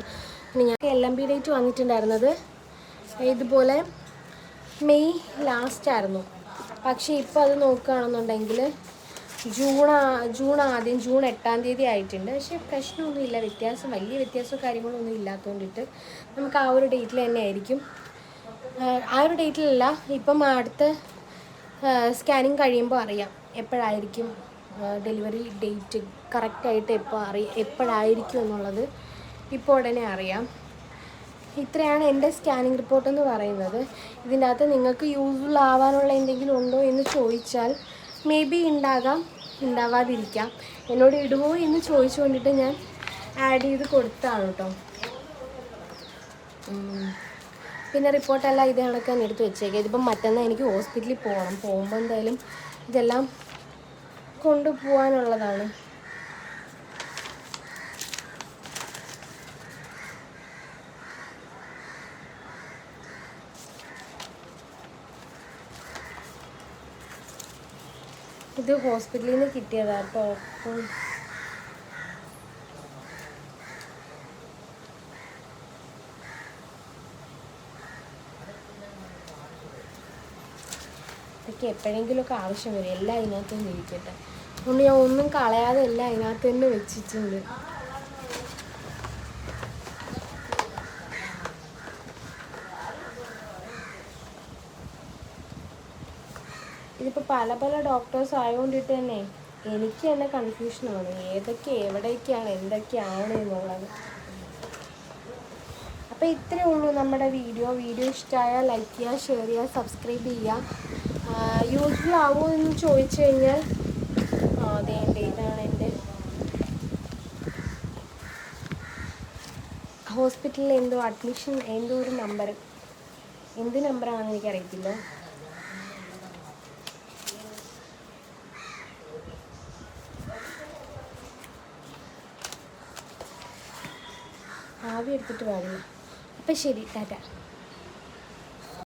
പിന്നെ ഞങ്ങൾക്ക് LMB ഡേറ്റ് വന്നിട്ടുണ്ടായിരുന്നത് ഇതുപോലെ മെയ് ലാസ്റ്റായിരുന്നു. പക്ഷേ ഇപ്പോൾ അത് നോക്കുകയാണെന്നുണ്ടെങ്കിൽ ജൂൺ 8 ആയിട്ടുണ്ട്. പക്ഷേ പ്രശ്നമൊന്നുമില്ല, വലിയ വ്യത്യാസമോ കാര്യങ്ങളൊന്നും ഇല്ലാത്തതുകൊണ്ടിട്ട് നമുക്ക് ആ ഒരു ഡേറ്റിൽ തന്നെ ആയിരിക്കും. ആ ഒരു ഡേറ്റിലല്ല, ഇപ്പം അടുത്ത സ്കാനിങ് കഴിയുമ്പോൾ അറിയാം എപ്പോഴായിരിക്കും ഡെലിവറി ഡേറ്റ് കറക്റ്റായിട്ട് എപ്പോഴായിരിക്കും എന്നുള്ളത് ഇപ്പോൾ ഉടനെ അറിയാം. ഇത്രയാണ് എൻ്റെ സ്കാനിങ് റിപ്പോർട്ടെന്ന് പറയുന്നത്. ഇതിൻ്റെ അകത്ത് നിങ്ങൾക്ക് യൂസ്ഫുൾ ആവാനുള്ള എന്തെങ്കിലും ഉണ്ടോ എന്ന് ചോദിച്ചാൽ മേ ബി ഉണ്ടാകാം, ഉണ്ടാവാതിരിക്കാം. എന്നോട് ഇടുമോ എന്ന് ചോദിച്ചുകൊണ്ടിട്ട് ഞാൻ ആഡ് ചെയ്ത് കൊടുത്താണ് കേട്ടോ. പിന്നെ റിപ്പോർട്ടെല്ലാം ഇത് കണക്കാൻ എടുത്ത് വെച്ചേക്കാം. ഇതിപ്പം മറ്റന്നാൾ എനിക്ക് ഹോസ്പിറ്റലിൽ പോകുമ്പോൾ എന്തായാലും ഇതെല്ലാം കൊണ്ടുപോകാനുള്ളതാണ്. ഇത് ഹോസ്പിറ്റലിൽ നിന്ന് കിട്ടിയതാണ് കേട്ടോ. ഇതൊക്കെ എപ്പോഴെങ്കിലുമൊക്കെ ആവശ്യം വരും. എല്ലാം അതിനകത്ത് തന്നെ ഇരിക്കട്ടെ. അതുകൊണ്ട് ഞാൻ ഒന്നും കളയാതെ എല്ലാം അതിനകത്ത് തന്നെ വെച്ചിട്ടുണ്ട്. ഇതിപ്പോൾ പല ഡോക്ടേഴ്സ് ആയതുകൊണ്ടിട്ട് തന്നെ എനിക്ക് തന്നെ കൺഫ്യൂഷനാണ് എവിടേക്കാണ് എന്തൊക്കെയാണ് എന്നുള്ളത്. അപ്പോൾ ഇത്രയേ ഉള്ളൂ നമ്മുടെ വീഡിയോ ഇഷ്ടമായാൽ ലൈക്ക് ചെയ്യുക, ഷെയർ ചെയ്യുക, സബ്സ്ക്രൈബ് ചെയ്യുക. യൂസ്ഫുൾ ആവുമോ എന്ന് ചോദിച്ചു കഴിഞ്ഞാൽ ഇതാണ് എൻ്റെ ഹോസ്പിറ്റലിൽ അഡ്മിഷൻ ഒരു നമ്പർ, എന്ത് നമ്പറാണെന്ന് എനിക്കറിയത്തില്ല. ആവി എടുത്തിട്ട് പാടില്ല. അപ്പം ശരി, ടാറ്റ.